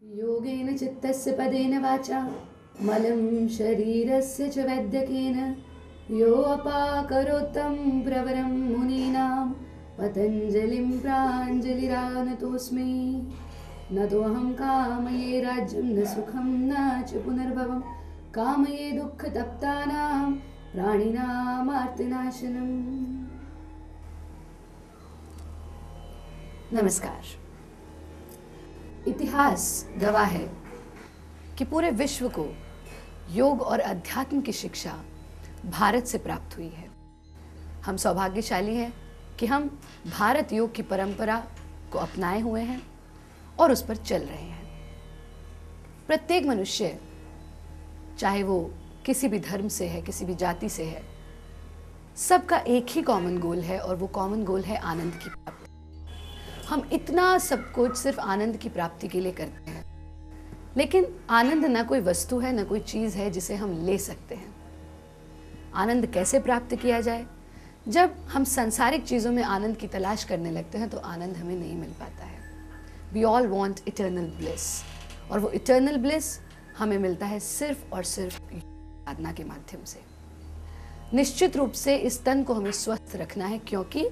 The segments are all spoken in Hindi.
योगेन चित्तस्य पदेन वाचा मलं शरीरस्य च वैद्यकेन यो अपाकरोत्तं प्रवरं मुनीनां पतञ्जलिं प्राञ्जलिरानतोऽस्मि। न तोऽहं कामये राज्यं न सुखं न च पुनर्भवं कामये दुःखतप्तानां प्राणिनामार्तिनाशनम्। नमस्कार। इतिहास गवाह है कि पूरे विश्व को योग और अध्यात्म की शिक्षा भारत से प्राप्त हुई है। हम सौभाग्यशाली हैं कि हम भारत योग की परंपरा को अपनाए हुए हैं और उस पर चल रहे हैं। प्रत्येक मनुष्य, चाहे वो किसी भी धर्म से है, किसी भी जाति से है, सबका एक ही कॉमन गोल है और वो कॉमन गोल है आनंद की प्राप्ति। हम इतना सब कुछ सिर्फ आनंद की प्राप्ति के लिए करते हैं, लेकिन आनंद ना कोई वस्तु है, ना कोई चीज़ है जिसे हम ले सकते हैं। आनंद कैसे प्राप्त किया जाए? जब हम सांसारिक चीज़ों में आनंद की तलाश करने लगते हैं तो आनंद हमें नहीं मिल पाता है। We all want eternal bliss, और वो इटर्नल ब्लिस हमें मिलता है सिर्फ और सिर्फ साधना के माध्यम से। निश्चित रूप से इस तन को हमें स्वस्थ रखना है, क्योंकि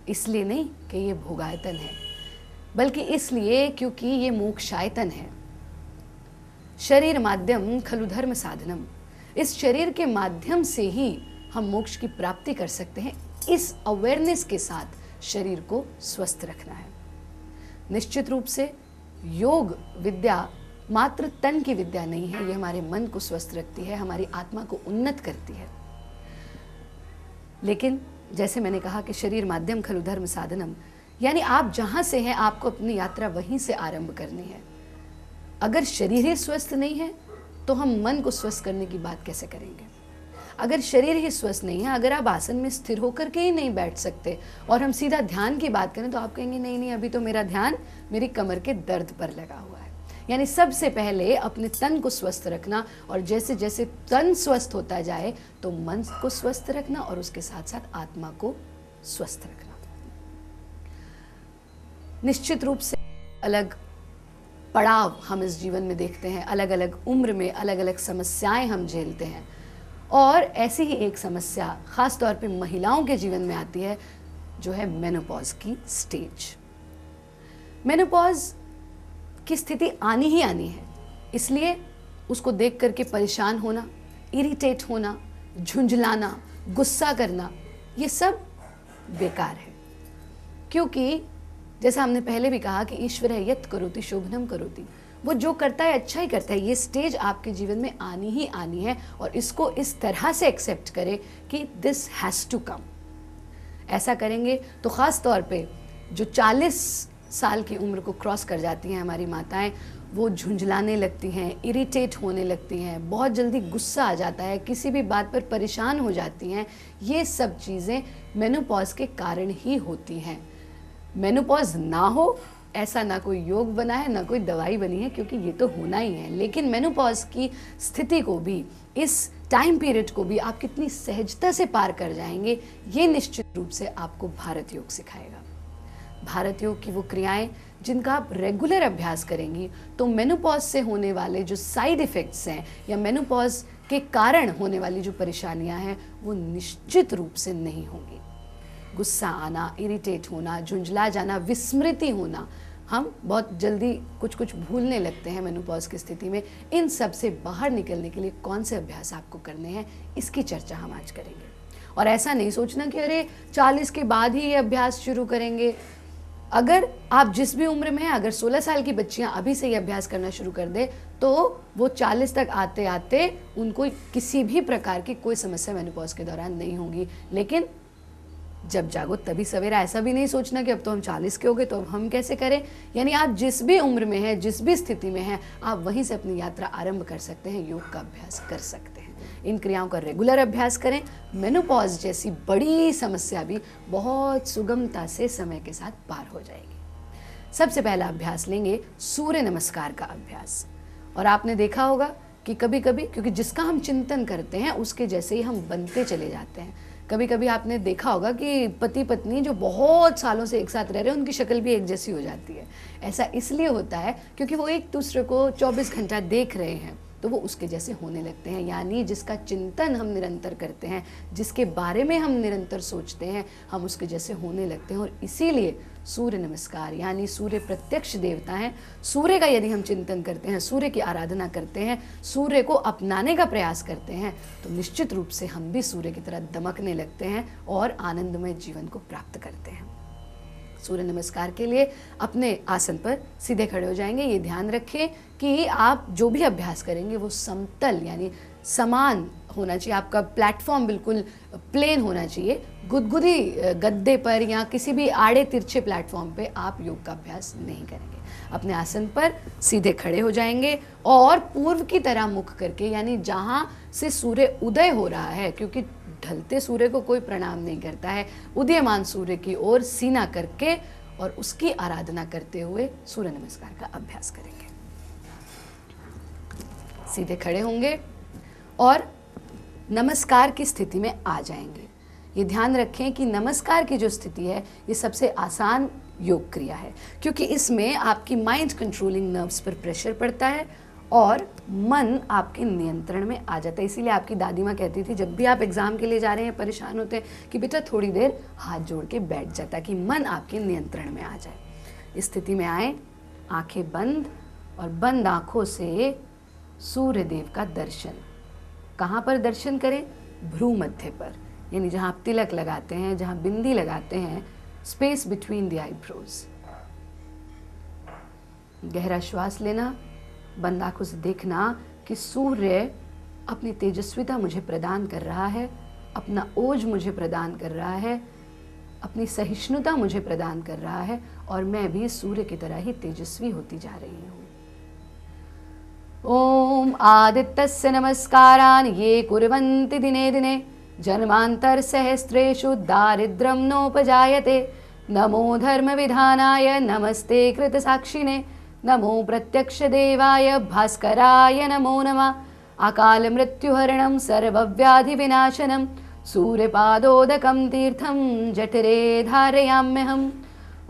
इसलिए नहीं कि ये भोगायतन है, बल्कि इसलिए क्योंकि ये मोक्षायतन है। शरीर माध्यम खलु धर्म साधनम। इस शरीर के माध्यम से ही हम मोक्ष की प्राप्ति कर सकते हैं। इस अवेयरनेस के साथ शरीर को स्वस्थ रखना है। निश्चित रूप से योग विद्या मात्र तन की विद्या नहीं है, ये हमारे मन को स्वस्थ रखती है, हमारी आत्मा को उन्नत करती है। लेकिन जैसे मैंने कहा कि शरीर माध्यम खलु धर्म साधनम, यानी आप जहां से हैं आपको अपनी यात्रा वहीं से आरंभ करनी है। अगर शरीर ही स्वस्थ नहीं है तो हम मन को स्वस्थ करने की बात कैसे करेंगे? अगर शरीर ही स्वस्थ नहीं है, अगर आप आसन में स्थिर होकर के ही नहीं बैठ सकते और हम सीधा ध्यान की बात करें तो आप कहेंगे नहीं नहीं, अभी तो मेरा ध्यान मेरी कमर के दर्द पर लगा हुआ है। यानी सबसे पहले अपने तन को स्वस्थ रखना, और जैसे जैसे तन स्वस्थ होता जाए तो मन को स्वस्थ रखना और उसके साथ साथ आत्मा को स्वस्थ रखना। निश्चित रूप से अलग पड़ाव हम इस जीवन में देखते हैं, अलग अलग उम्र में अलग अलग समस्याएं हम झेलते हैं, और ऐसी ही एक समस्या खास तौर पे महिलाओं के जीवन में आती है, जो है मेनोपॉज की स्टेज। मेनोपॉज की स्थिति आनी ही आनी है, इसलिए उसको देख करके परेशान होना, इरिटेट होना, झुंझलाना, गुस्सा करना, ये सब बेकार है। क्योंकि जैसा हमने पहले भी कहा कि ईश्वर है यत् करोति शोभनम करोति, वो जो करता है अच्छा ही करता है। ये स्टेज आपके जीवन में आनी ही आनी है, और इसको इस तरह से एक्सेप्ट करें कि दिस हैज़ टू कम। ऐसा करेंगे तो ख़ास तौर पे जो 40 साल की उम्र को क्रॉस कर जाती हैं हमारी माताएं, वो झुंझलाने लगती हैं, इरिटेट होने लगती हैं, बहुत जल्दी गुस्सा आ जाता है, किसी भी बात पर परेशान हो जाती हैं। ये सब चीज़ें मेनोपॉज के कारण ही होती हैं। मेनोपॉज ना हो ऐसा ना कोई योग बना है, ना कोई दवाई बनी है, क्योंकि ये तो होना ही है। लेकिन मेनोपॉज की स्थिति को भी, इस टाइम पीरियड को भी आप कितनी सहजता से पार कर जाएंगे, ये निश्चित रूप से आपको भारत योग सिखाएगा। भारत योग की वो क्रियाएं जिनका आप रेगुलर अभ्यास करेंगी तो मेनोपॉज से होने वाले जो साइड इफ़ेक्ट्स हैं या मेनोपॉज के कारण होने वाली जो परेशानियां हैं वो निश्चित रूप से नहीं होंगी। गुस्सा आना, इरिटेट होना, झुंझला जाना, विस्मृति होना, हम बहुत जल्दी कुछ कुछ भूलने लगते हैं मेनोपॉज की स्थिति में। इन सब से बाहर निकलने के लिए कौन से अभ्यास आपको करने हैं, इसकी चर्चा हम आज करेंगे। और ऐसा नहीं सोचना कि अरे 40 के बाद ही ये अभ्यास शुरू करेंगे। अगर आप जिस भी उम्र में हैं, अगर 16 साल की बच्चियां अभी से ये अभ्यास करना शुरू कर दे तो वो 40 तक आते आते उनको किसी भी प्रकार की कोई समस्या मेनोपॉज के दौरान नहीं होगी। लेकिन जब जागो तभी सवेरा, ऐसा भी नहीं सोचना कि अब तो हम 40 के हो गए तो अब हम कैसे करें। यानी आप जिस भी उम्र में हैं, जिस भी स्थिति में हैं, आप वहीं से अपनी यात्रा आरंभ कर सकते हैं, योग का अभ्यास कर सकते हैं। इन क्रियाओं का रेगुलर अभ्यास करें। मेनोपॉज जैसी बड़ी समस्या भी बहुत सुगमता से समय के साथ पार हो जाएगी। सबसे पहला अभ्यास लेंगे सूर्य नमस्कार का अभ्यास। और आपने देखा होगा कि कभी कभी, क्योंकि जिसका हम चिंतन करते हैं उसके जैसे ही हम बनते चले जाते हैं। कभी कभी आपने देखा होगा कि पति पत्नी जो बहुत सालों से एक साथ रह रहे हैं उनकी शक्ल भी एक जैसी हो जाती है। ऐसा इसलिए होता है क्योंकि वो एक दूसरे को 24 घंटा देख रहे हैं, तो वो उसके जैसे होने लगते हैं। यानी जिसका चिंतन हम निरंतर करते हैं, जिसके बारे में हम निरंतर सोचते हैं, हम उसके जैसे होने लगते हैं। और इसीलिए सूर्य नमस्कार, यानी सूर्य प्रत्यक्ष देवता हैं। सूर्य का यदि हम चिंतन करते हैं, सूर्य की आराधना करते हैं, सूर्य को अपनाने का प्रयास करते हैं, तो निश्चित रूप से हम भी सूर्य की तरह दमकने लगते हैं और आनंदमय जीवन को प्राप्त करते हैं। सूर्य नमस्कार के लिए अपने आसन पर सीधे खड़े हो जाएंगे। ये ध्यान रखें कि आप जो भी अभ्यास करेंगे वो समतल यानी समान होना चाहिए। आपका प्लेटफॉर्म बिल्कुल प्लेन होना चाहिए। गुदगुदी गद्दे पर या किसी भी आड़े तिरछे प्लेटफॉर्म पे आप योग का अभ्यास नहीं करेंगे। अपने आसन पर सीधे खड़े हो जाएंगे और पूर्व की तरह मुख करके, यानी जहाँ से सूर्य उदय हो रहा है, क्योंकि ढलते सूर्य को कोई प्रणाम नहीं करता है, उदयमान सूर्य की ओर सीना करके और उसकी आराधना करते हुए सूर्य नमस्कार का अभ्यास करेंगे। सीधे खड़े होंगे और नमस्कार की स्थिति में आ जाएंगे। ये ध्यान रखें कि नमस्कार की जो स्थिति है ये सबसे आसान योग क्रिया है, क्योंकि इसमें आपकी माइंड कंट्रोलिंग नर्व्स पर प्रेशर पड़ता है और मन आपके नियंत्रण में आ जाता है। इसीलिए आपकी दादी माँ कहती थी जब भी आप एग्जाम के लिए जा रहे हैं, परेशान होते हैं, कि बेटा थोड़ी देर हाथ जोड़ के बैठ जाता है कि मन आपके नियंत्रण में आ जाए। इस स्थिति में आए, आंखें बंद, और बंद आंखों से सूर्य देव का दर्शन। कहाँ पर दर्शन करें? भ्रू मध्य पर, यानी जहाँ आप तिलक लगाते हैं, जहाँ बिंदी लगाते हैं, स्पेस बिटवीन द आईब्रोज। गहरा श्वास लेना, बंद आंखों से देखना कि सूर्य अपनी तेजस्विता मुझे प्रदान कर रहा है, अपना ओज मुझे प्रदान कर रहा है, अपनी सहिष्णुता मुझे प्रदान कर रहा है, और मैं भी सूर्य की तरह ही तेजस्वी होती जा रही हूँ। ओम आदित्यस्य नमस्कारान् ये कुर्वन्ति दिने दिने जन्मांतर सहस्रेषु दारिद्र्यं नोपजायते। नमो धर्म विधानाय नमस्ते कृत साक्षिणे। नमो प्रत्यक्ष देवाय भास्कराय नमो नमः। अकाल मृत्युहरणं सर्वव्याधि विनाशनं सूर्यपादोदकं तीर्थं जठरे धारयाम्यहम्।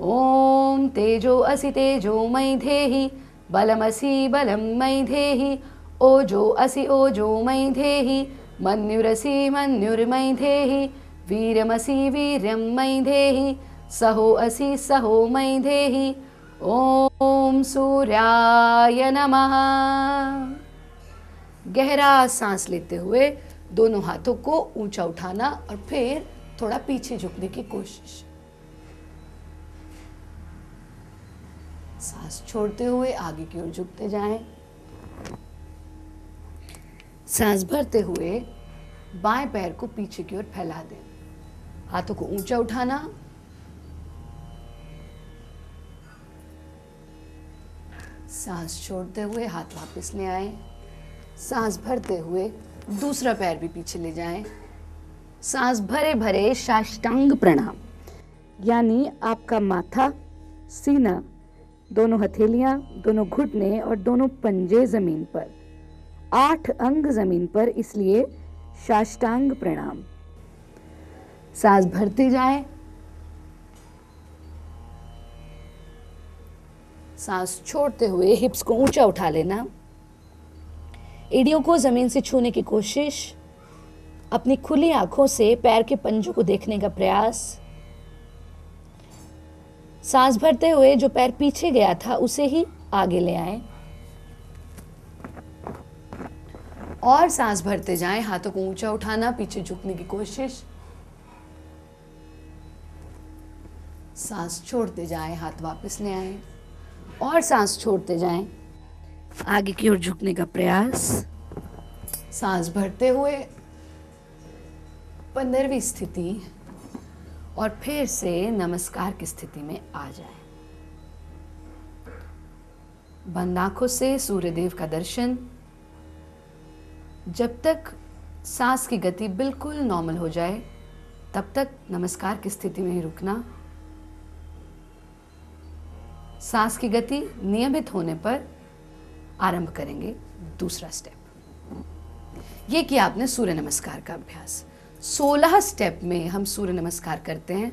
ओम तेजो असि तेजो मयि धेहि बलमसि बलं मयि धेहि। ओजो असि ओजो मयि धेहि मन्युरसि मन्युर्मयि धेहि। वीर्यमसि वीर्यं मयि धेहि सहो असि सहो मयि धेहि। ओम सूर्याय नमः। गहरा सांस लेते हुए दोनों हाथों को ऊंचा उठाना और फिर थोड़ा पीछे झुकने की कोशिश। सांस छोड़ते हुए आगे की ओर झुकते जाएं। सांस भरते हुए बाएं पैर को पीछे की ओर फैला दें। हाथों को ऊंचा उठाना, सांस छोड़ते हुए हाथ वापस ले आए। सांस भरते हुए दूसरा पैर भी पीछे ले जाएं। सांस भरे भरे साष्टांग प्रणाम, यानी आपका माथा, सीना, दोनों हथेलियां, दोनों घुटने और दोनों पंजे जमीन पर, 8 अंग जमीन पर, इसलिए साष्टांग प्रणाम। सांस भरते जाएं। सांस छोड़ते हुए हिप्स को ऊंचा उठा लेना। एड़ियों को जमीन से छूने की कोशिश। अपनी खुली आंखों से पैर के पंजों को देखने का प्रयास। सांस भरते हुए जो पैर पीछे गया था उसे ही आगे ले आए और सांस भरते जाएं। हाथों को ऊंचा उठाना, पीछे झुकने की कोशिश। सांस छोड़ते जाएं, हाथ वापस ले आए और सांस छोड़ते जाएं, आगे की ओर झुकने का प्रयास। सांस भरते हुए 15वीं स्थिति और फिर से नमस्कार की स्थिति में आ जाए। बंद आंखों से सूर्यदेव का दर्शन। जब तक सांस की गति बिल्कुल नॉर्मल हो जाए तब तक नमस्कार की स्थिति में ही रुकना। सांस की गति नियमित होने पर आरंभ करेंगे दूसरा स्टेप। ये किया आपने सूर्य नमस्कार का अभ्यास। 16 स्टेप में हम सूर्य नमस्कार करते हैं।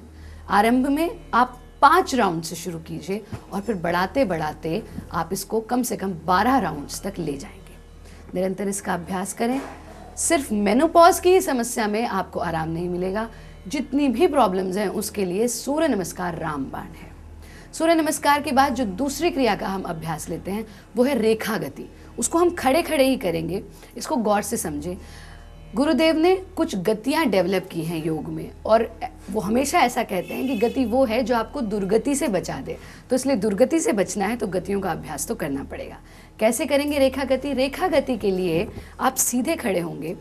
आरंभ में आप 5 राउंड से शुरू कीजिए और फिर बढ़ाते बढ़ाते आप इसको कम से कम 12 राउंड्स तक ले जाएंगे। निरंतर इसका अभ्यास करें। सिर्फ मेनोपॉज की ही समस्या में आपको आराम नहीं मिलेगा, जितनी भी प्रॉब्लम्स हैं उसके लिए सूर्य नमस्कार रामबाण है। सूर्य नमस्कार के बाद जो दूसरी क्रिया का हम अभ्यास लेते हैं वो है रेखा गति। उसको हम खड़े खड़े ही करेंगे, इसको गौर से समझें। गुरुदेव ने कुछ गतियां डेवलप की हैं योग में, और वो हमेशा ऐसा कहते हैं कि गति वो है जो आपको दुर्गति से बचा दे। तो इसलिए दुर्गति से बचना है तो गतियों का अभ्यास तो करना पड़ेगा। कैसे करेंगे रेखा गति? रेखा गति के लिए आप सीधे खड़े होंगे।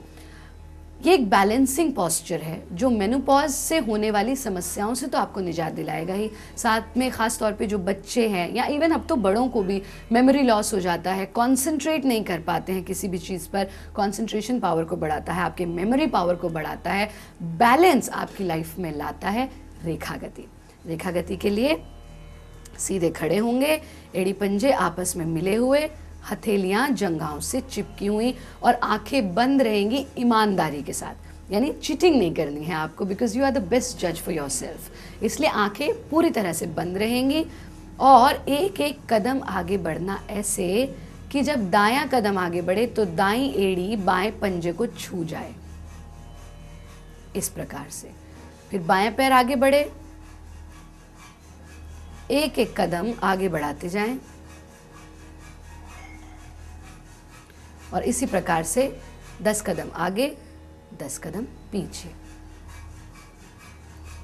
ये एक बैलेंसिंग पॉस्चर है जो मेनोपॉज से होने वाली समस्याओं से तो आपको निजात दिलाएगा ही, साथ में ख़ास तौर पे जो बच्चे हैं या इवन अब तो बड़ों को भी मेमोरी लॉस हो जाता है, कंसंट्रेट नहीं कर पाते हैं किसी भी चीज़ पर। कंसंट्रेशन पावर को बढ़ाता है, आपके मेमोरी पावर को बढ़ाता है, बैलेंस आपकी लाइफ में लाता है रेखा गति। रेखा गति के लिए सीधे खड़े होंगे, एड़ी पंजे आपस में मिले हुए, हथेलियां जंघाओं से चिपकी हुई और आंखें बंद रहेंगी ईमानदारी के साथ। यानी चीटिंग नहीं करनी है आपको, because you are the best जज फॉर योर सेल्फ। इसलिए आंखें पूरी तरह से बंद रहेंगी और एक एक कदम आगे बढ़ना ऐसे कि जब दायां कदम आगे बढ़े तो दाईं एड़ी बाएं पंजे को छू जाए, इस प्रकार से। फिर बाएं पैर आगे बढ़े, एक एक कदम आगे बढ़ाते जाएं और इसी प्रकार से 10 कदम आगे 10 कदम पीछे,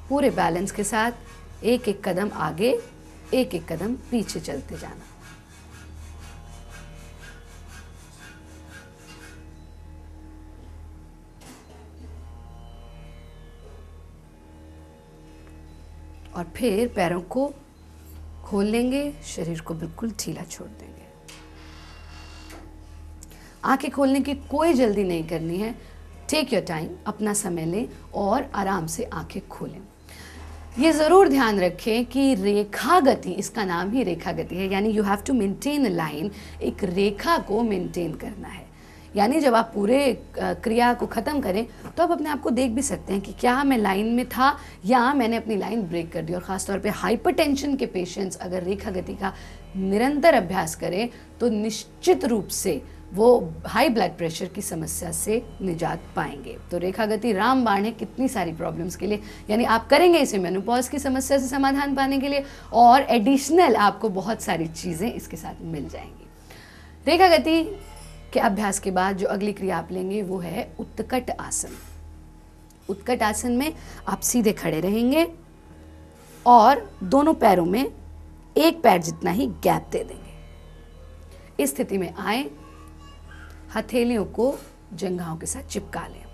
पूरे बैलेंस के साथ एक एक कदम आगे एक एक कदम पीछे चलते जाना। और फिर पैरों को खोल लेंगे, शरीर को बिल्कुल ढीला छोड़ देंगे। आंखें खोलने की कोई जल्दी नहीं करनी है, टेक योर टाइम, अपना समय लें और आराम से आंखें खोलें। ये ज़रूर ध्यान रखें कि रेखा गति, इसका नाम ही रेखा गति है, यानी you have to maintain a line, एक रेखा को मेंटेन करना है। यानी जब आप पूरे क्रिया को ख़त्म करें तो आप अपने आप को देख भी सकते हैं कि क्या मैं लाइन में था या मैंने अपनी लाइन ब्रेक कर दी। और ख़ासतौर पे हाइपरटेंशन के पेशेंट्स अगर रेखा गति का निरंतर अभ्यास करें तो निश्चित रूप से वो हाई ब्लड प्रेशर की समस्या से निजात पाएंगे। तो रेखा गति रामबाण है कितनी सारी प्रॉब्लम्स के लिए। यानी आप करेंगे इसे मेनोपॉज की समस्या से समाधान पाने के लिए, और एडिशनल आपको बहुत सारी चीज़ें इसके साथ मिल जाएंगी। रेखा गति के अभ्यास के बाद जो अगली क्रिया आप लेंगे वो है उत्कट आसन। उत्कट आसन में आप सीधे खड़े रहेंगे और दोनों पैरों में एक पैर जितना ही गैप दे देंगे। इस स्थिति में आए, हथेलियों को जंघाओं के साथ चिपका लें,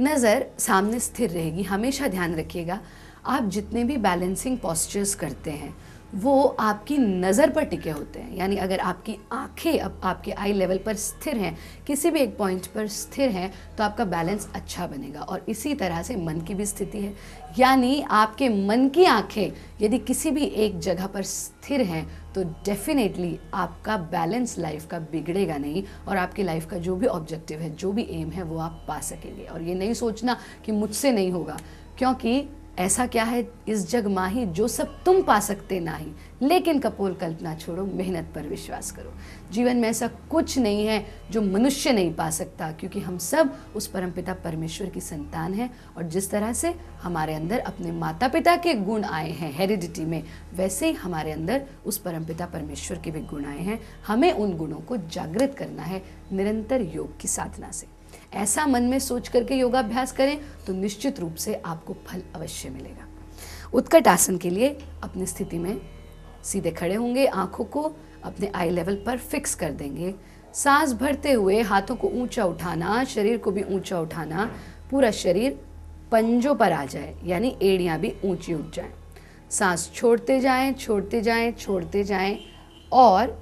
नज़र सामने स्थिर रहेगी। हमेशा ध्यान रखिएगा आप जितने भी बैलेंसिंग पॉस्चर्स करते हैं वो आपकी नज़र पर टिके होते हैं। यानी अगर आपकी आंखें अब आपके आई लेवल पर स्थिर हैं, किसी भी एक पॉइंट पर स्थिर हैं, तो आपका बैलेंस अच्छा बनेगा। और इसी तरह से मन की भी स्थिति है, यानी आपके मन की आंखें यदि किसी भी एक जगह पर स्थिर हैं तो डेफिनेटली आपका बैलेंस लाइफ का बिगड़ेगा नहीं और आपकी लाइफ का जो भी ऑब्जेक्टिव है, जो भी एम है, वो आप पा सकेंगे। और ये नहीं सोचना कि मुझसे नहीं होगा, क्योंकि ऐसा क्या है इस जग माही जो सब तुम पा सकते नाही, लेकिन कपोल कल्पना छोड़ो, मेहनत पर विश्वास करो। जीवन में ऐसा कुछ नहीं है जो मनुष्य नहीं पा सकता, क्योंकि हम सब उस परमपिता परमेश्वर की संतान हैं। और जिस तरह से हमारे अंदर अपने माता पिता के गुण आए हैं हेरिडिटी में, वैसे ही हमारे अंदर उस परमपिता परमेश्वर के भी गुण आए हैं। हमें उन गुणों को जागृत करना है निरंतर योग की साधना से। ऐसा मन में सोच करके योगाभ्यास करें तो निश्चित रूप से आपको फल अवश्य मिलेगा। उत्कट आसन के लिए अपनी स्थिति में सीधे खड़े होंगे, आंखों को अपने आई लेवल पर फिक्स कर देंगे। सांस भरते हुए हाथों को ऊंचा उठाना, शरीर को भी ऊंचा उठाना, पूरा शरीर पंजों पर आ जाए, यानी एड़ियां भी ऊंची उठ जाएं। सांस छोड़ते जाएं, छोड़ते जाएं, छोड़ते जाएं और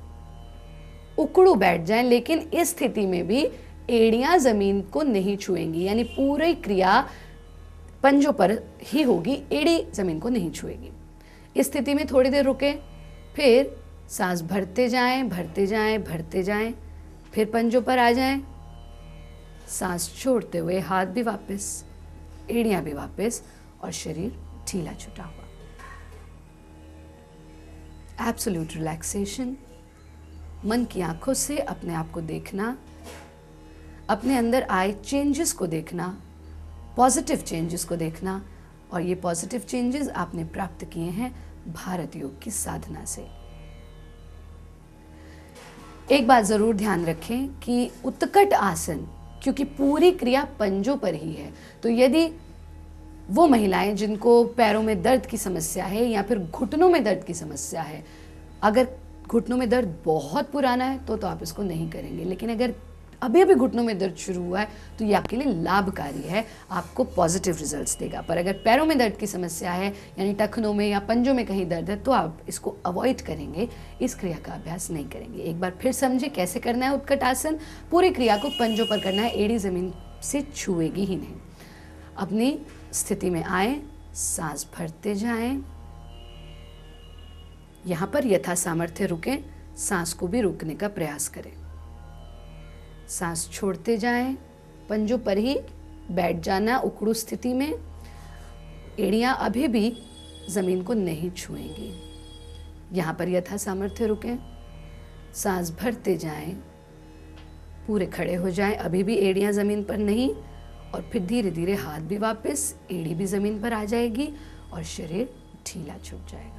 उकड़ू बैठ जाएं। लेकिन इस स्थिति में भी एड़ियां जमीन को नहीं छुएंगी, यानी पूरी क्रिया पंजों पर ही होगी, एड़ी जमीन को नहीं छुएगी। इस स्थिति में थोड़ी देर रुके, फिर सांस भरते जाएं, भरते जाएं, भरते जाएं, फिर पंजों पर आ जाएं सांस छोड़ते हुए हाथ भी वापस, एड़ियां भी वापस और शरीर ढीला छूटा हुआ। Absolute relaxation. मन की आंखों से अपने आप को देखना, अपने अंदर आए चेंजेस को देखना, पॉजिटिव चेंजेस को देखना, और ये पॉजिटिव चेंजेस आपने प्राप्त किए हैं भारत योग की साधना से। एक बात जरूर ध्यान रखें कि उत्कट आसन, क्योंकि पूरी क्रिया पंजों पर ही है, तो यदि वो महिलाएं जिनको पैरों में दर्द की समस्या है या फिर घुटनों में दर्द की समस्या है, अगर घुटनों में दर्द बहुत पुराना है तो आप इसको नहीं करेंगे, लेकिन अगर अभी अभी घुटनों में दर्द शुरू हुआ है तो ये आपके लिए लाभकारी है, आपको पॉजिटिव रिजल्ट्स देगा। पर अगर पैरों में दर्द की समस्या है, यानी टखनों में या पंजों में कहीं दर्द है, तो आप इसको अवॉइड करेंगे, इस क्रिया का अभ्यास नहीं करेंगे। एक बार फिर समझे कैसे करना है उत्कट आसन। पूरी क्रिया को पंजों पर करना है, एड़ी जमीन से छुएगी ही नहीं। अपनी स्थिति में आए, सांस भरते जाएं, यहां पर यथा सामर्थ्य रुकें, सांस को भी रोकने का प्रयास करें। सांस छोड़ते जाएं, पंजों पर ही बैठ जाना उखड़ू स्थिति में, एड़ियां अभी भी जमीन को नहीं छुएंगी। यहां पर यथा सामर्थ्य रुकें, सांस भरते जाएं, पूरे खड़े हो जाएं, अभी भी एड़ियां जमीन पर नहीं, और फिर धीरे धीरे हाथ भी वापस, एड़ी भी जमीन पर आ जाएगी और शरीर ढीला छूट जाएगा।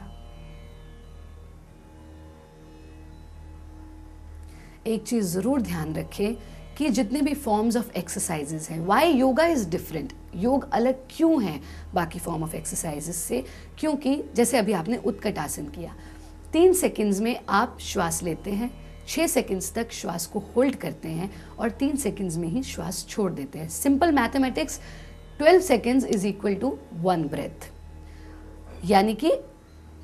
एक चीज जरूर ध्यान रखें कि जितने भी फॉर्म्स ऑफ एक्सरसाइजेस हैं, व्हाई योगा इज डिफरेंट, योग अलग क्यों है बाकी फॉर्म ऑफ एक्सरसाइजेस से, क्योंकि जैसे अभी आपने उत्कट आसन किया, 3 सेकंड्स में आप श्वास लेते हैं, 6 सेकंड्स तक श्वास को होल्ड करते हैं और 3 सेकंड्स में ही श्वास छोड़ देते हैं। Simple mathematics, 12 seconds is equal to 1 breath, यानी कि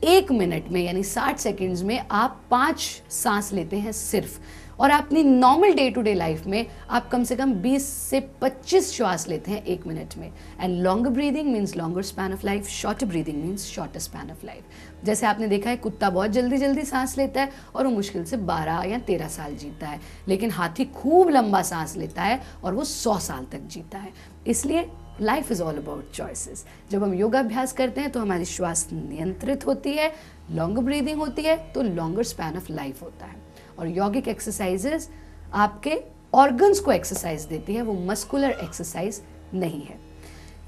1 मिनट में, यानी 60 सेकंड्स में आप 5 सांस लेते हैं सिर्फ, और अपनी normal day to day life में आप कम से कम 20 से 25 श्वास लेते हैं 1 मिनट में। And longer breathing means longer span of life, shorter breathing means shorter span of life. जैसे आपने देखा है, कुत्ता बहुत जल्दी जल्दी सांस लेता है और वो मुश्किल से 12 या 13 साल जीता है, लेकिन हाथी खूब लंबा सांस लेता है और वो 100 साल तक जीता है। इसलिए life is all about choices. जब हम योगा अभ्यास करते हैं तो हमारी श्वास नियंत्रित होती है, लॉन्गर ब्रीदिंग होती है, तो लॉन्गर स्पैन ऑफ लाइफ होता है। और यौगिक एक्सरसाइजेस आपके ऑर्गन्स को एक्सरसाइज देती है, वो मस्कुलर एक्सरसाइज नहीं है।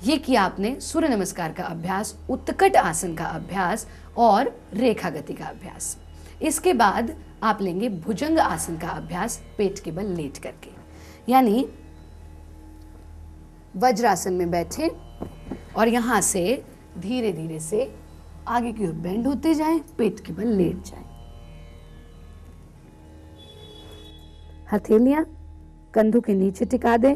ये किया आपने सूर्य नमस्कार का अभ्यास, उत्कट आसन का अभ्यास और रेखा गति का अभ्यास। इसके बाद आप लेंगे भुजंग आसन का अभ्यास, पेट के बल लेट करके, यानी वज्रासन में बैठे और यहां से धीरे धीरे से आगे की ओर बेंड होते जाएं, पेट के बल लेट जाएं। हथेलियां कंधों के नीचे टिका दें,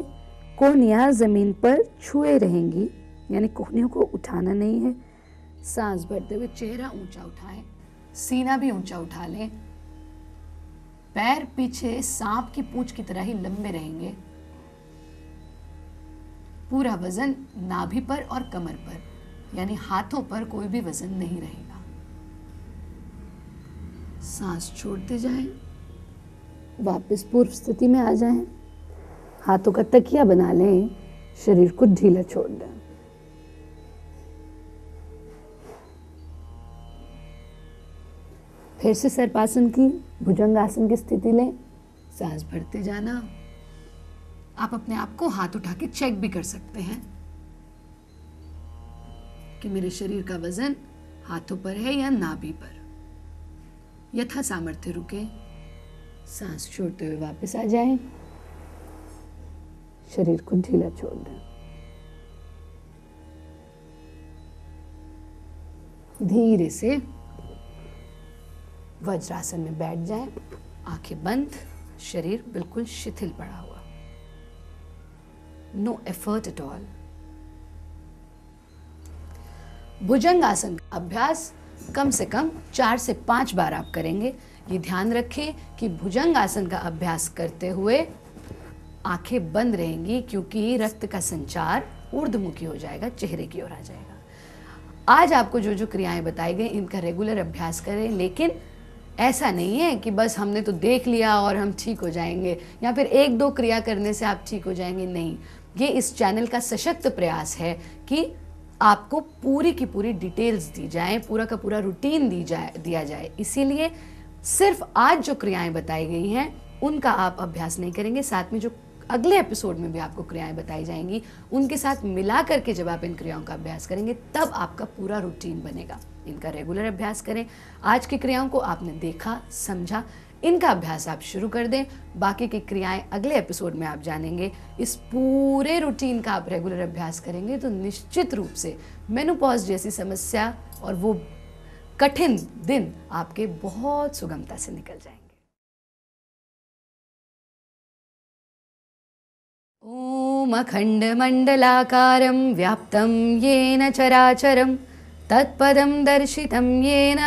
कोहनियां जमीन पर छुए रहेंगी, यानी कोहनियों को उठाना नहीं है। सांस भरते हुए चेहरा ऊंचा उठाएं, सीना भी ऊंचा उठा लें, पैर पीछे सांप की पूंछ की तरह ही लंबे रहेंगे। पूरा वजन नाभि पर और कमर पर, यानी हाथों पर कोई भी वजन नहीं रहेगा। सांस छोड़ते जाएं, वापस पूर्व स्थिति में आ जाएं, हाथों का तकिया बना लें, शरीर को ढीला छोड़ दें। फिर से सर्पासन की भुजंगासन की स्थिति लें, सांस भरते जाना। आप अपने आप को हाथ उठा के चेक भी कर सकते हैं कि मेरे शरीर का वजन हाथों पर है या नाभि पर। यथा सामर्थ्य रुके, सांस छोड़ते हुए वापस आ जाएं, शरीर को ढीला छोड़ दें। धीरे से वज्रासन में बैठ जाएं, आंखें बंद, शरीर बिल्कुल शिथिल पड़ा हुआ, नो एफर्ट एट ऑल। भुजंग आसन का अभ्यास कम से कम 4 से 5 बार आप करेंगे। ये ध्यान रखें कि भुजंग आसन का अभ्यास करते हुए आंखें बंद रहेंगी, क्योंकि रक्त का संचार ऊर्ध्वमुखी हो जाएगा, चेहरे की ओर आ जाएगा। आज आपको जो जो क्रियाएं बताई गई, इनका रेगुलर अभ्यास करें, लेकिन ऐसा नहीं है कि बस हमने तो देख लिया और हम ठीक हो जाएंगे, या फिर 1-2 क्रिया करने से आप ठीक हो जाएंगे। नहीं, ये इस चैनल का सशक्त प्रयास है कि आपको पूरी की पूरी डिटेल्स दी जाए, पूरा का पूरा रूटीन दिया जाए। इसीलिए सिर्फ आज जो क्रियाएं बताई गई हैं उनका आप अभ्यास नहीं करेंगे, साथ में जो अगले एपिसोड में भी आपको क्रियाएं बताई जाएंगी उनके साथ मिला करके जब आप इन क्रियाओं का अभ्यास करेंगे तब आपका पूरा रूटीन बनेगा। इनका रेगुलर अभ्यास करें। आज की क्रियाओं को आपने देखा, समझा, इनका अभ्यास आप शुरू कर दें। बाकी की क्रियाएं अगले एपिसोड में आप जानेंगे। इस पूरे रूटीन का आप रेगुलर अभ्यास करेंगे तो निश्चित रूप से मेनोपॉज जैसी समस्या और वो कठिन दिन आपके बहुत सुगमता से निकल जाएंगे। ओम अखंडमंडलाकारं व्याप्तं येन चराचरं तत्पदं दर्शितं येन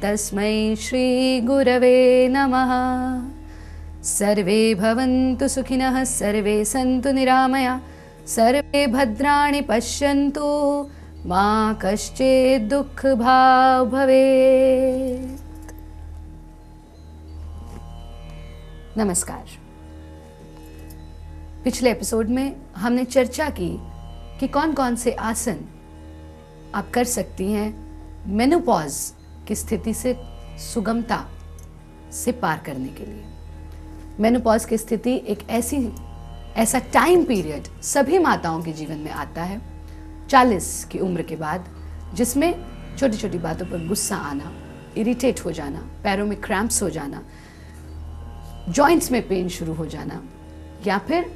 तस्मै श्रीगुरवे नमः। सर्वे भवन्तु सुखिनः, सर्वे सन्तु निरामया, सर्वे भद्राणि पश्यन्तु, मा कश्चित् दुःखभाग् भवेत्। नमस्कार। पिछले एपिसोड में हमने चर्चा की कि कौन कौन से आसन आप कर सकती हैं मेनोपॉज की स्थिति से सुगमता से पार करने के लिए। मेनोपॉज की स्थिति एक ऐसा टाइम पीरियड सभी माताओं के जीवन में आता है 40 की उम्र के बाद, जिसमें छोटी छोटी बातों पर गुस्सा आना, इरिटेट हो जाना, पैरों में क्रैम्प्स हो जाना, जॉइंट्स में पेन शुरू हो जाना, या फिर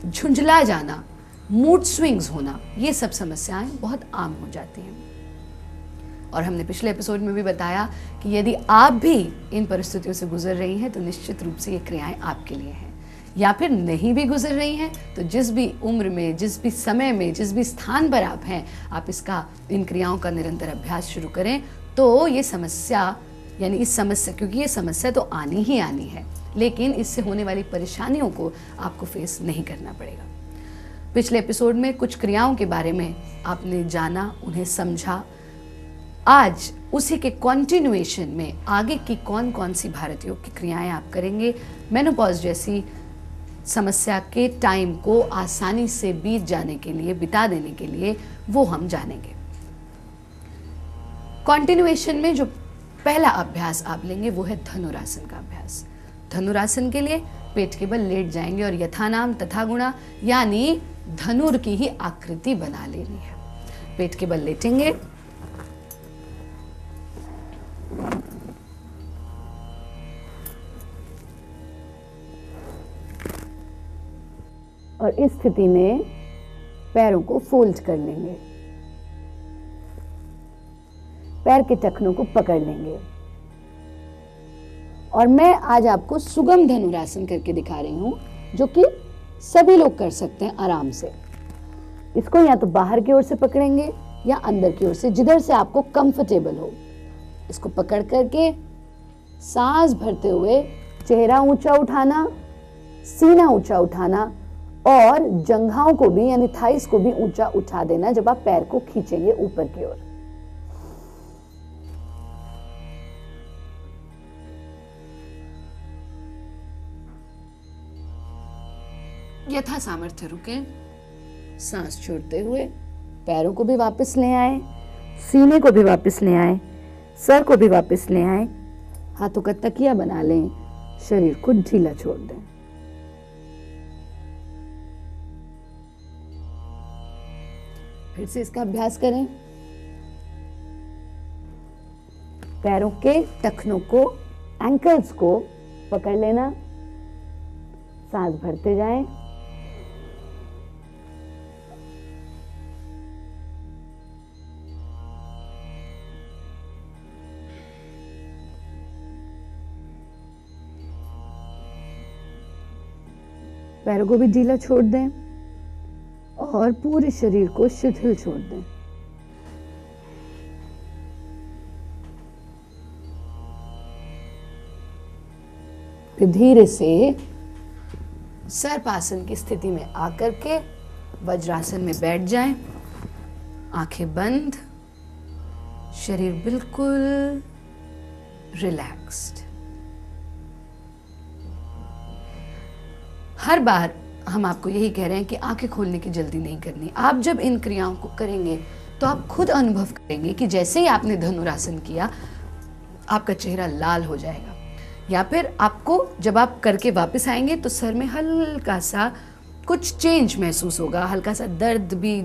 झुंझला जाना, मूड स्विंग्स होना, ये सब समस्याएं बहुत आम हो जाती हैं। और हमने पिछले एपिसोड में भी बताया कि यदि आप भी इन परिस्थितियों से गुजर रही हैं तो निश्चित रूप से ये क्रियाएं आपके लिए हैं। या फिर नहीं भी गुजर रही हैं तो जिस भी उम्र में, जिस भी समय में, जिस भी स्थान पर आप हैं, आप इन क्रियाओं का निरंतर अभ्यास शुरू करें तो ये समस्या, यानी इस समस्या, क्योंकि ये समस्या तो आनी ही आनी है, लेकिन इससे होने वाली परेशानियों को आपको फेस नहीं करना पड़ेगा। पिछले एपिसोड में कुछ क्रियाओं के बारे में आपने जाना, उन्हें समझा। आज उसी के कंटिन्यूएशन में आगे की कौन कौन सी भारत योग की क्रियाएं आप करेंगे मेनोपॉज जैसी समस्या के टाइम को आसानी से बीत जाने के लिए, बिता देने के लिए, वो हम जानेंगे। कंटिन्यूएशन में जो पहला अभ्यास आप लेंगे वो है धनुरासन का अभ्यास। धनुरासन के लिए पेट के बल लेट जाएंगे और यथानाम तथा गुणा, यानी धनुर की ही आकृति बना लेनी है। पेट के बल लेटेंगे, और इस स्थिति में पैरों को फोल्ड कर लेंगे, पैर के टखनों को पकड़ लेंगे। और मैं आज आपको सुगम धनुरासन करके दिखा रही हूं, जो कि सभी लोग कर सकते हैं आराम से। इसको या तो बाहर की ओर से पकड़ेंगे या अंदर की ओर से, जिधर से आपको कंफर्टेबल हो। इसको पकड़ करके सांस भरते हुए चेहरा ऊंचा उठाना, सीना ऊंचा उठाना और जंघाओं को भी, यानी थाइस को भी ऊंचा उठा देना जब आप पैर को खींचेंगे ऊपर की ओर। यथा सामर्थ्य रुकें, सांस छोड़ते हुए पैरों को भी वापस ले आए, सीने को भी वापस ले आए, सर को भी वापस ले आए, हाथों का तकिया बना लें, शरीर को ढीला छोड़ दें। फिर से इसका अभ्यास करें। पैरों के टखनों को, एंकल्स को पकड़ लेना, सांस भरते जाएं। पैरों को भी ढीला छोड़ दें और पूरे शरीर को शिथिल छोड़ दें। फिर धीरे से सर्पासन की स्थिति में आकर के वज्रासन में बैठ जाएं, आंखें बंद, शरीर बिल्कुल रिलैक्स्ड। हर बार हम आपको यही कह रहे हैं कि आंखें खोलने की जल्दी नहीं करनी। आप जब इन क्रियाओं को करेंगे तो आप खुद अनुभव करेंगे कि जैसे ही आपने धनुरासन किया आपका चेहरा लाल हो जाएगा, या फिर आपको जब आप करके वापस आएंगे तो सर में हल्का सा कुछ चेंज महसूस होगा, हल्का सा दर्द भी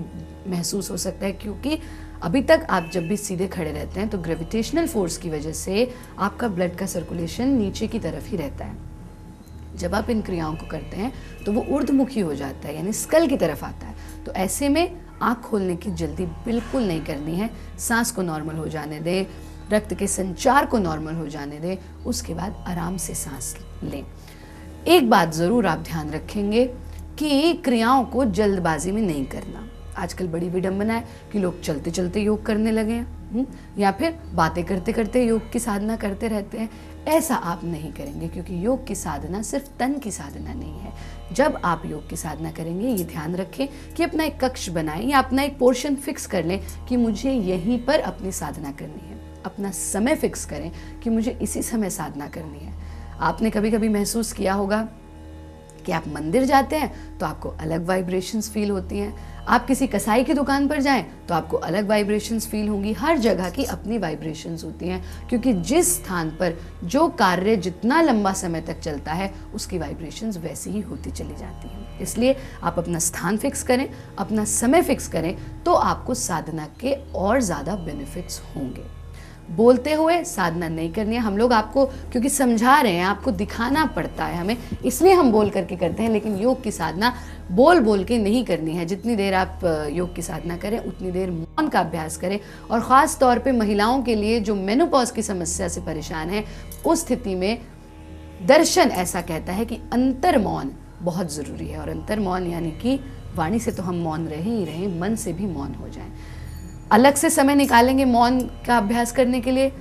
महसूस हो सकता है, क्योंकि अभी तक आप जब भी सीधे खड़े रहते हैं तो ग्रेविटेशनल फोर्स की वजह से आपका ब्लड का सर्कुलेशन नीचे की तरफ ही रहता है। जब आप इन क्रियाओं को करते हैं तो वो ऊर्ध्वमुखी हो जाता है, यानी स्कल की तरफ आता है। तो ऐसे में आँख खोलने की जल्दी बिल्कुल नहीं करनी है। सांस को नॉर्मल हो जाने दें, रक्त के संचार को नॉर्मल हो जाने दें, उसके बाद आराम से सांस लें। एक बात ज़रूर आप ध्यान रखेंगे कि क्रियाओं को जल्दबाजी में नहीं करना। आजकल बड़ी विडंबना है कि लोग चलते चलते योग करने लगे हैं, या फिर बातें करते करते योग की साधना करते रहते हैं। ऐसा आप नहीं करेंगे, क्योंकि योग की साधना सिर्फ तन की साधना नहीं है। जब आप योग की साधना करेंगे ये ध्यान रखें कि अपना एक कक्ष बनाएं या अपना एक पोर्शन फिक्स कर लें कि मुझे यहीं पर अपनी साधना करनी है। अपना समय फिक्स करें कि मुझे इसी समय साधना करनी है। आपने कभी कभी महसूस किया होगा कि आप मंदिर जाते हैं तो आपको अलग वाइब्रेशंस फील होती हैं, आप किसी कसाई की दुकान पर जाएं तो आपको अलग वाइब्रेशंस फील होंगी। हर जगह की अपनी वाइब्रेशंस होती हैं, क्योंकि जिस स्थान पर जो कार्य जितना लंबा समय तक चलता है उसकी वाइब्रेशंस वैसी ही होती चली जाती हैं। इसलिए आप अपना स्थान फिक्स करें, अपना समय फिक्स करें, तो आपको साधना के और ज़्यादा बेनिफिट्स होंगे। बोलते हुए साधना नहीं करनी है। हम लोग आपको क्योंकि समझा रहे हैं, आपको दिखाना पड़ता है हमें, इसलिए हम बोल करके करते हैं। लेकिन योग की साधना बोल बोल के नहीं करनी है। जितनी देर आप योग की साधना करें उतनी देर मौन का अभ्यास करें। और ख़ास तौर पे महिलाओं के लिए जो मेनोपॉज की समस्या से परेशान है, उस स्थिति में दर्शन ऐसा कहता है कि अंतर मौन बहुत ज़रूरी है। और अंतर मौन यानी कि वाणी से तो हम मौन रहे ही रहें, मन से भी मौन हो जाएं। अलग से समय निकालेंगे मौन का अभ्यास करने के लिए।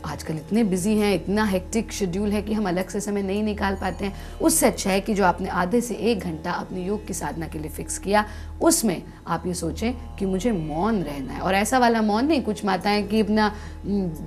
आजकल इतने बिजी हैं, इतना हेक्टिक शेड्यूल है कि हम अलग से समय नहीं निकाल पाते हैं। उससे अच्छा है कि जो आपने आधे से 1 घंटा अपने योग की साधना के लिए फिक्स किया, उसमें आप ये सोचें कि मुझे मौन रहना है। और ऐसा वाला मौन नहीं, कुछ माताएं कि अपना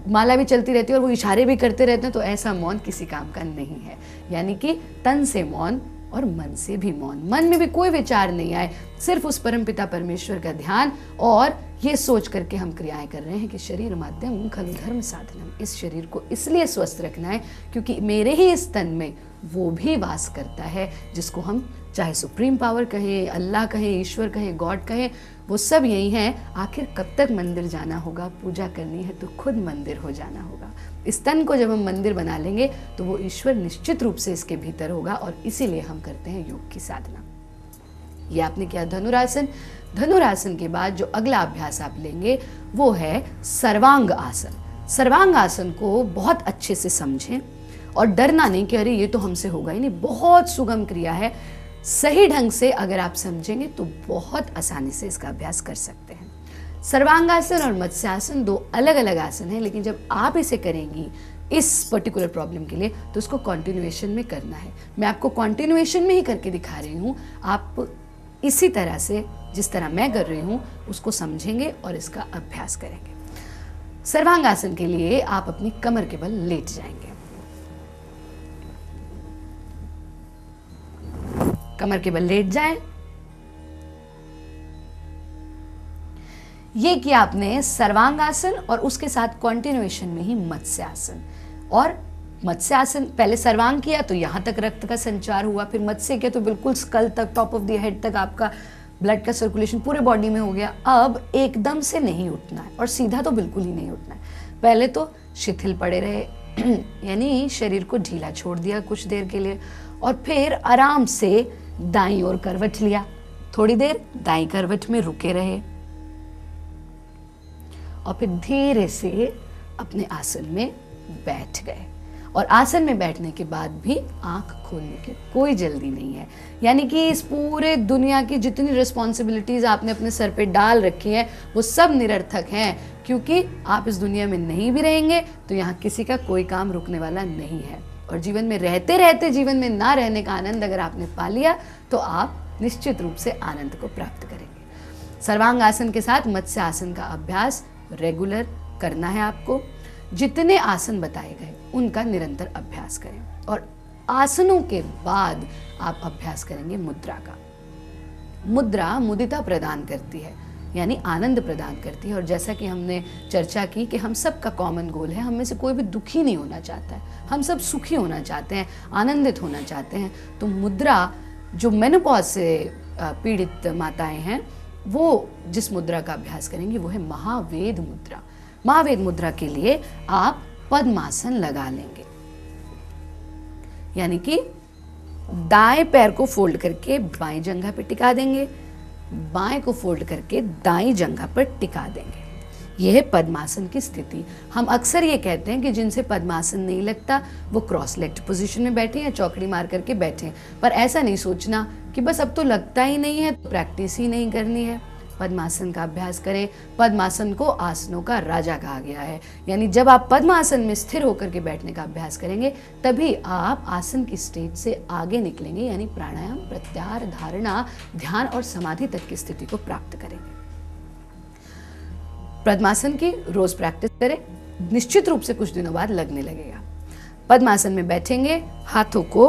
माला भी चलती रहती है और वो इशारे भी करते रहते हैं, तो ऐसा मौन किसी काम का नहीं है। यानी कि तन से मौन और मन से भी मौन, मन में भी कोई विचार नहीं आए, सिर्फ उस परमपिता परमेश्वर का ध्यान, और ये सोच करके हम क्रियाएं कर रहे हैं कि शरीर माध्यम खलु धर्म साधनम। इस शरीर को इसलिए स्वस्थ रखना है क्योंकि मेरे ही इस तन में वो भी वास करता है जिसको हम चाहे सुप्रीम पावर कहें, अल्लाह कहें, ईश्वर कहें, गॉड कहें, वो सब यही हैं। आखिर कब तक मंदिर जाना होगा? पूजा करनी है तो खुद मंदिर हो जाना होगा। इस तन को जब हम मंदिर बना लेंगे तो वो ईश्वर निश्चित रूप से इसके भीतर होगा, और इसीलिए हम करते हैं योग की साधना। ये आपने किया धनुरासन। धनुरासन के बाद जो अगला अभ्यास आप लेंगे वो है सर्वांग आसन। सर्वांग आसन को बहुत अच्छे से समझें और डरना नहीं कि अरे ये तो हमसे होगा ही नहीं। बहुत सुगम क्रिया है, सही ढंग से अगर आप समझेंगे तो बहुत आसानी से इसका अभ्यास कर सकते हैं। सर्वांगासन और मत्स्यासन 2 अलग अलग आसन है, लेकिन जब आप इसे करेंगी इस पर्टिकुलर प्रॉब्लम के लिए तो उसको कॉन्टिन्यूएशन में करना है। मैं आपको कॉन्टिन्यूएशन में ही करके दिखा रही हूँ। आप इसी तरह से जिस तरह मैं कर रही हूँ उसको समझेंगे और इसका अभ्यास करेंगे। सर्वांगासन के लिए आप अपनी कमर के बल लेट जाएंगे। कमर के बल लेट जाएं। ये किया आपने सर्वांगासन, और उसके साथ कॉन्टिन्यूएशन में ही मत्स्यासन। और मत्स्यासन पहले सर्वांग किया तो यहाँ तक रक्त का संचार हुआ, फिर मत्स्य किया तो बिल्कुल स्कल तक, टॉप ऑफ द हेड तक आपका ब्लड का सर्कुलेशन पूरे बॉडी में हो गया। अब एकदम से नहीं उठना है और सीधा तो बिल्कुल ही नहीं उठना है। पहले तो शिथिल पड़े रहे यानी शरीर को ढीला छोड़ दिया कुछ देर के लिए, और फिर आराम से दाईं ओर करवट लिया। थोड़ी देर दाईं करवट में रुके रहे और फिर धीरे से अपने आसन में बैठ गए। और आसन में बैठने के बाद भी आंख खोलने की कोई जल्दी नहीं है। यानी कि इस पूरे दुनिया की जितनी रिस्पॉन्सिबिलिटीज आपने अपने सर पे डाल रखी हैं वो सब निरर्थक हैं, क्योंकि आप इस दुनिया में नहीं भी रहेंगे तो यहाँ किसी का कोई काम रुकने वाला नहीं है। और जीवन में रहते रहते जीवन में ना रहने का आनंद अगर आपने पा लिया तो आप निश्चित रूप से आनंद को प्राप्त करेंगे। सर्वांग आसन के साथ मत्स्य आसन का अभ्यास रेगुलर करना है आपको। जितने आसन बताए गए उनका निरंतर अभ्यास करें और आसनों के बाद आप अभ्यास करेंगे मुद्रा का। मुद्रा मुदिता प्रदान करती है, यानी आनंद प्रदान करती है। और जैसा कि हमने चर्चा की कि हम सब का कॉमन गोल है, हम में से कोई भी दुखी नहीं होना चाहता है, हम सब सुखी होना चाहते हैं, आनंदित होना चाहते हैं। तो मुद्रा, जो मेनोपॉज से पीड़ित माताएं हैं, वो जिस मुद्रा का अभ्यास करेंगी वो है महावेद मुद्रा। महावेद मुद्रा के लिए आप पद्मासन लगा लेंगे, यानी कि दाएं पैर को फोल्ड करके बाएं जंघा पर टिका देंगे, बाएं को फोल्ड करके दाईं जंघा पर टिका देंगे। यह है पद्मासन की स्थिति। हम अक्सर ये कहते हैं कि जिनसे पद्मासन नहीं लगता वो क्रॉस लेग्ड पोजीशन में बैठे या चौकड़ी मार करके बैठे, पर ऐसा नहीं सोचना कि बस अब तो लगता ही नहीं है तो प्रैक्टिस ही नहीं करनी है। पद्मासन का अभ्यास करें। पद्मासन को आसनों का राजा कहा गया है, यानी जब आप पद्मासन में स्थिर होकर के बैठने का अभ्यास करेंगे तभी आप आसन की स्टेज से आगे निकलेंगे, यानी प्राणायाम, प्रत्याहार, धारणा, ध्यान और समाधि तक की स्थिति को प्राप्त करेंगे। पद्मासन की रोज प्रैक्टिस करें, निश्चित रूप से कुछ दिनों बाद लगने लगेगा। पद्मासन में बैठेंगे, हाथों को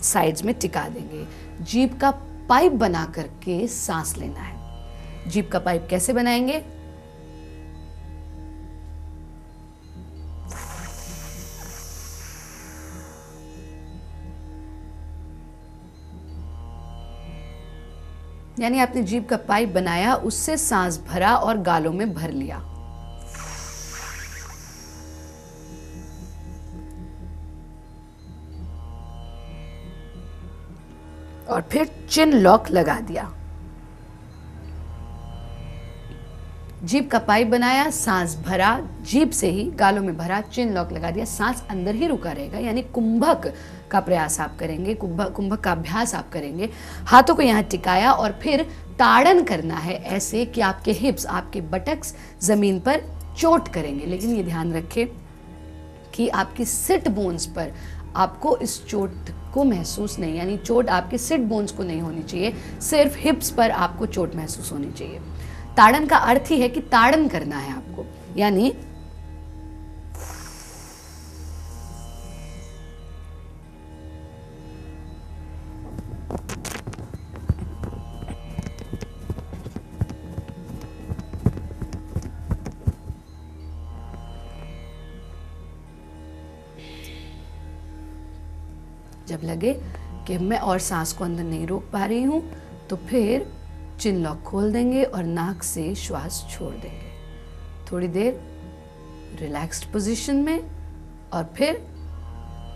साइड्स में टिका देंगे, जीभ का पाइप बना करके सांस लेना है। जीभ का पाइप कैसे बनाएंगे? यानी आपने जीभ का पाइप बनाया, उससे सांस भरा और गालों में भर लिया। और फिर चिन लॉक लगा दिया। जीभ का पाइप बनाया, सांस भरा, जीभ से ही गालों में भरा, चिन लॉक लगा दिया, सांस अंदर ही रुका रहेगा, यानी कुंभक का प्रयास आप करेंगे, कुंभक का अभ्यास आप करेंगे। हाथों को यहाँ टिकाया और फिर ताड़न करना है ऐसे कि आपके हिप्स, आपके बटक्स जमीन पर चोट करेंगे। लेकिन ये ध्यान रखें कि आपकी सिट बोन्स पर आपको इस चोट को महसूस नहीं, यानी चोट आपके सिट बोन्स को नहीं होनी चाहिए, सिर्फ हिप्स पर आपको चोट महसूस होनी चाहिए। ताड़न का अर्थ ही है कि ताड़न करना है आपको, यानी जब लगे कि मैं और सांस को अंदर नहीं रोक पा रही हूं तो फिर चिन लॉक खोल देंगे और नाक से श्वास छोड़ देंगे। थोड़ी देर रिलैक्स्ड पोजीशन में और फिर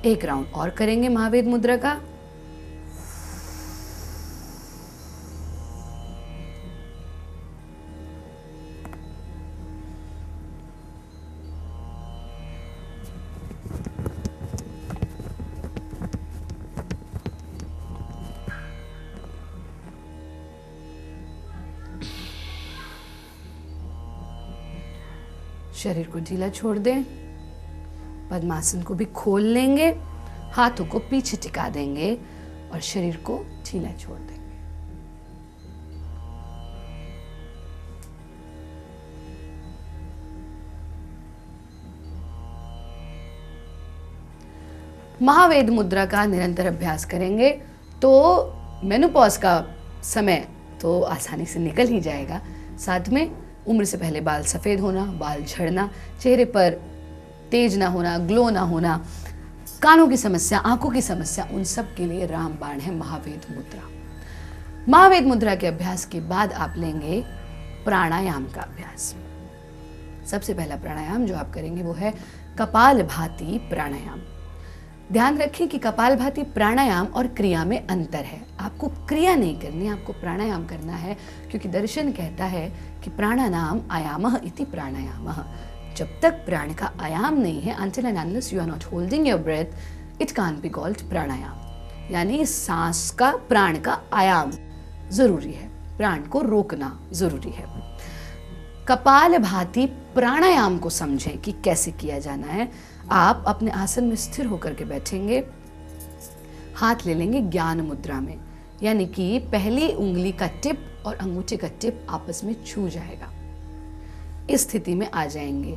एक राउंड और करेंगे महावेद मुद्रा का। शरीर को ढीला छोड़ दें, पद्मासन को भी खोल लेंगे, हाथों को पीछे टिका देंगे और शरीर को ढीला छोड़ देंगे। महावेद मुद्रा का निरंतर अभ्यास करेंगे तो मेनोपॉज का समय तो आसानी से निकल ही जाएगा। साथ में उम्र से पहले बाल सफ़ेद होना, बाल झड़ना, चेहरे पर तेज ना होना, ग्लो ना होना, कानों की समस्या, आंखों की समस्या, उन सब के लिए रामबाण है महावेद मुद्रा। महावेद मुद्रा के अभ्यास के बाद आप लेंगे प्राणायाम का अभ्यास। सबसे पहला प्राणायाम जो आप करेंगे वो है कपालभाति प्राणायाम। ध्यान रखें कि कपालभाति प्राणायाम और क्रिया में अंतर है। आपको क्रिया नहीं करनी, आपको प्राणायाम करना है, क्योंकि दर्शन कहता है कि प्राणानाम आयामः इति प्राणायामः। जब तक प्राण का आयाम नहीं है, until and unless you are not holding your breath, it can't be called प्राणायाम। यानी सांस का, प्राण का आयाम जरूरी है, प्राण को रोकना जरूरी है। कपालभाति प्राणायाम को समझें कि कैसे किया जाना है। आप अपने आसन में स्थिर होकर के बैठेंगे, हाथ ले लेंगे ज्ञान मुद्रा में, यानी कि पहली उंगली का टिप और अंगूठे का टिप आपस में छू जाएगा। इस स्थिति में आ जाएंगे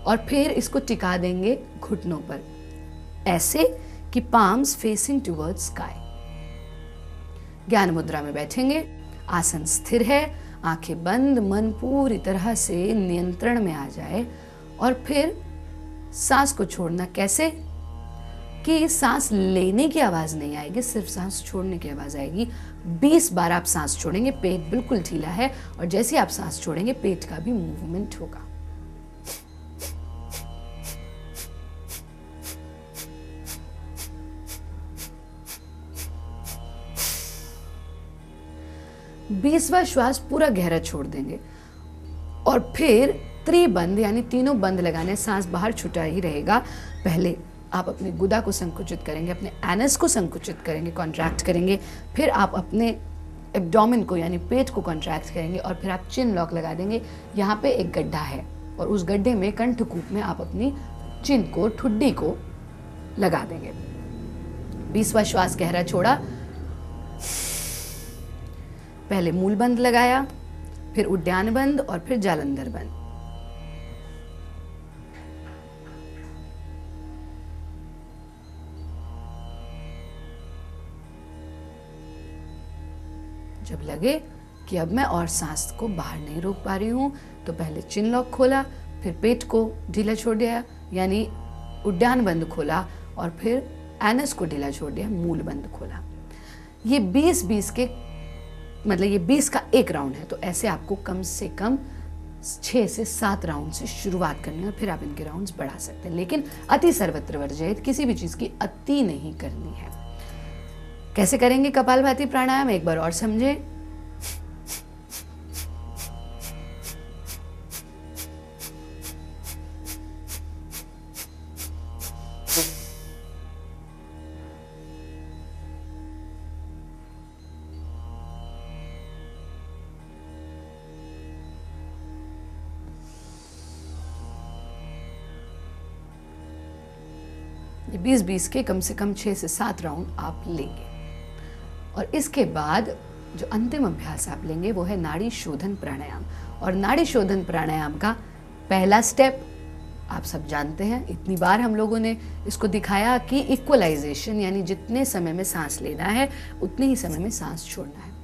और फिर इसको टिका देंगे घुटनों पर, ऐसे कि पाम्स फेसिंग टुवर्ड्स स्काई। ज्ञान मुद्रा में बैठेंगे, आसन स्थिर है, आंखें बंद, मन पूरी तरह से नियंत्रण में आ जाए। और फिर सांस को छोड़ना, कैसे कि सांस लेने की आवाज नहीं आएगी, सिर्फ सांस छोड़ने की आवाज आएगी। 20 बार आप सांस छोड़ेंगे, पेट बिल्कुल ढीला है, और जैसे ही आप सांस छोड़ेंगे पेट का भी मूवमेंट होगा। बीसवां श्वास पूरा गहरा छोड़ देंगे और फिर त्रिबंध यानी तीनों बंद लगाने, सांस बाहर छूटा ही रहेगा। पहले आप अपने गुदा को संकुचित करेंगे, अपने एनस को संकुचित करेंगे, कॉन्ट्रैक्ट करेंगे, फिर आप अपने एब्डोमेन को यानी पेट को कॉन्ट्रैक्ट करेंगे और फिर आप चिन लॉक लगा देंगे। यहाँ पे एक गड्ढा है और उस गड्ढे में कंठकूप में आप अपनी चिन को, ठुड्डी को लगा देंगे। 20वां श्वास गहरा छोड़ा, पहले मूल बंद लगाया, फिर उद्यान बंद और फिर जालंधर बंद। जब लगे कि अब मैं और सांस को बाहर नहीं रोक पा रही हूं, तो पहले चिन लॉक खोला, फिर पेट को ढीला छोड़ दिया यानी उद्यान बंद खोला, और फिर एनस को ढीला छोड़ दिया, मूल बंद खोला। ये 20-20 के मतलब ये 20 का एक राउंड है, तो ऐसे आपको कम से कम 6 से 7 राउंड से शुरुआत करनी है और फिर आप इनके राउंड्स बढ़ा सकते हैं। लेकिन अति सर्वत्र वर्जित, किसी भी चीज की अति नहीं करनी है। कैसे करेंगे कपालभाति प्राणायाम, एक बार और समझें। ये 20-20 के कम से कम 6 से 7 राउंड आप लेंगे। और इसके बाद जो अंतिम अभ्यास आप लेंगे वो है नाड़ी शोधन प्राणायाम। और नाड़ी शोधन प्राणायाम का पहला स्टेप आप सब जानते हैं, इतनी बार हम लोगों ने इसको दिखाया कि इक्वलाइजेशन यानी जितने समय में सांस लेना है उतने ही समय में सांस छोड़ना है।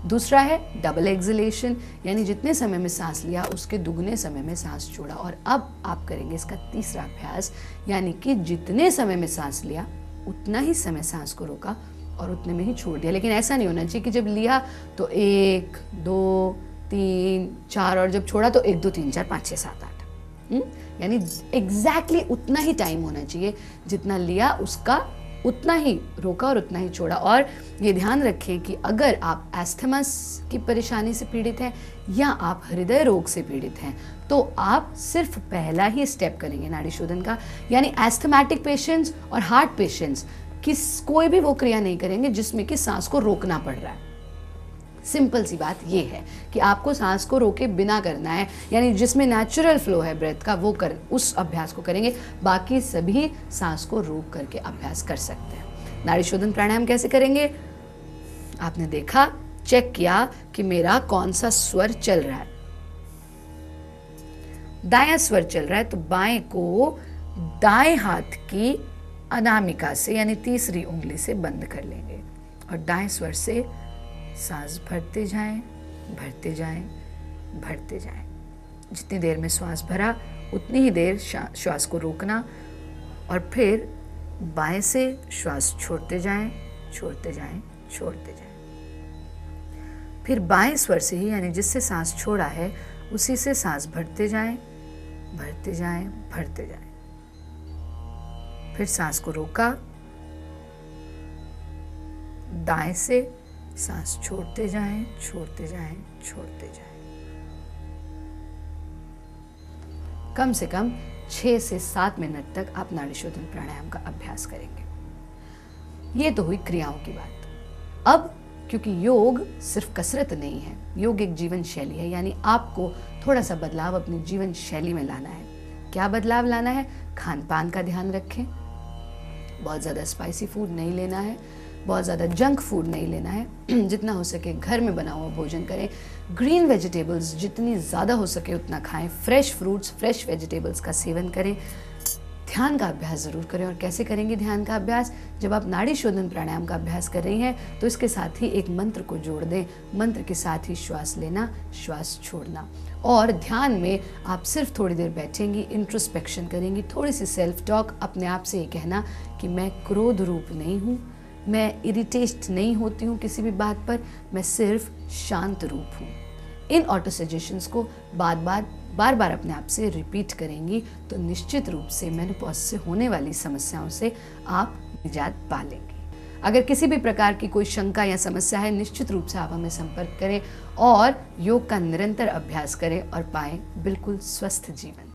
दूसरा है डबल एक्सलेशन यानी जितने समय में सांस लिया उसके दुगने समय में सांस छोड़ा। और अब आप करेंगे इसका तीसरा अभ्यास यानी कि जितने समय में सांस लिया उतना ही समय सांस को रोका और उतने में ही छोड़ दिया। लेकिन ऐसा नहीं होना चाहिए कि जब लिया तो 1, 2, 3, 4 और जब छोड़ा तो 1, 2, 3, 4, 5, 6, 7, 8 यानी एग्जैक्टली उतना ही टाइम होना चाहिए, जितना लिया उसका उतना ही रोका और उतना ही छोड़ा। और ये ध्यान रखें कि अगर आप एस्थमास की परेशानी से पीड़ित हैं या आप हृदय रोग से पीड़ित हैं तो आप सिर्फ पहला ही स्टेप करेंगे नाड़ी शोधन का। यानी एस्थमेटिक पेशेंट्स और हार्ट पेशेंट्स कोई भी वो क्रिया नहीं करेंगे जिसमें कि सांस को रोकना पड़ रहा है। सिंपल सी बात ये है कि आपको सांस को रोके बिना करना है, यानी जिसमें नेचुरल फ्लो है ब्रेथ का वो उस अभ्यास को करेंगे। बाकी सभी सांस को रोक करके अभ्यास कर सकते हैं। नाड़ी शोधन प्राणायाम कैसे करेंगे? आपने देखा, चेक किया कि मेरा कौन सा स्वर चल रहा है। दायां स्वर चल रहा है तो बाएं को दाएं हाथ की अनामिका से यानी तीसरी उंगली से बंद कर लेंगे और दाएं स्वर से सांस भरते जाएं, भरते जाएं, भरते जाएं। जितनी देर में श्वास भरा उतनी ही देर श्वास को रोकना और फिर बाएं से श्वास छोड़ते जाएं, छोड़ते जाएं, छोड़ते जाएं। फिर बाएं स्वर से ही यानी जिससे सांस छोड़ा है उसी से सांस भरते जाएं, भरते जाएं, भरते जाएं। फिर सांस को रोका, दाएं से सांस छोड़ते जाएं, छोड़ते जाएं, छोड़ते जाएं। कम से कम 6 से 7 मिनट तक आप नाड़ी शोधन प्राणायाम का अभ्यास करेंगे। ये तो हुई क्रियाओं की बात। अब क्योंकि योग सिर्फ कसरत नहीं है, योग एक जीवन शैली है, यानी आपको थोड़ा सा बदलाव अपनी जीवन शैली में लाना है। क्या बदलाव लाना है? खान पान का ध्यान रखें, बहुत ज़्यादा स्पाइसी फूड नहीं लेना है, बहुत ज़्यादा जंक फूड नहीं लेना है, जितना हो सके घर में बना हुआ भोजन करें। ग्रीन वेजिटेबल्स जितनी ज़्यादा हो सके उतना खाएं, फ्रेश फ्रूट्स, फ्रेश वेजिटेबल्स का सेवन करें। ध्यान का अभ्यास ज़रूर करें। और कैसे करेंगे ध्यान का अभ्यास? जब आप नाड़ी शोधन प्राणायाम का अभ्यास कर रही हैं तो इसके साथ ही एक मंत्र को जोड़ दें। मंत्र के साथ ही श्वास लेना, श्वास छोड़ना। और ध्यान में आप सिर्फ थोड़ी देर बैठेंगी, इंट्रोस्पेक्शन करेंगी, थोड़ी सी सेल्फ टॉक, अपने आप से ये कहना कि मैं क्रोध रूप नहीं हूँ, मैं इरिटेट नहीं होती हूँ किसी भी बात पर, मैं सिर्फ शांत रूप हूँ। इन ऑटो सजेशंस को बार बार अपने आप से रिपीट करेंगी तो निश्चित रूप से मेनोपॉज से होने वाली समस्याओं से आप निजात पा लेंगे। अगर किसी भी प्रकार की कोई शंका या समस्या है, निश्चित रूप से आप हमें संपर्क करें और योग का निरंतर अभ्यास करें और पाएं बिल्कुल स्वस्थ जीवन।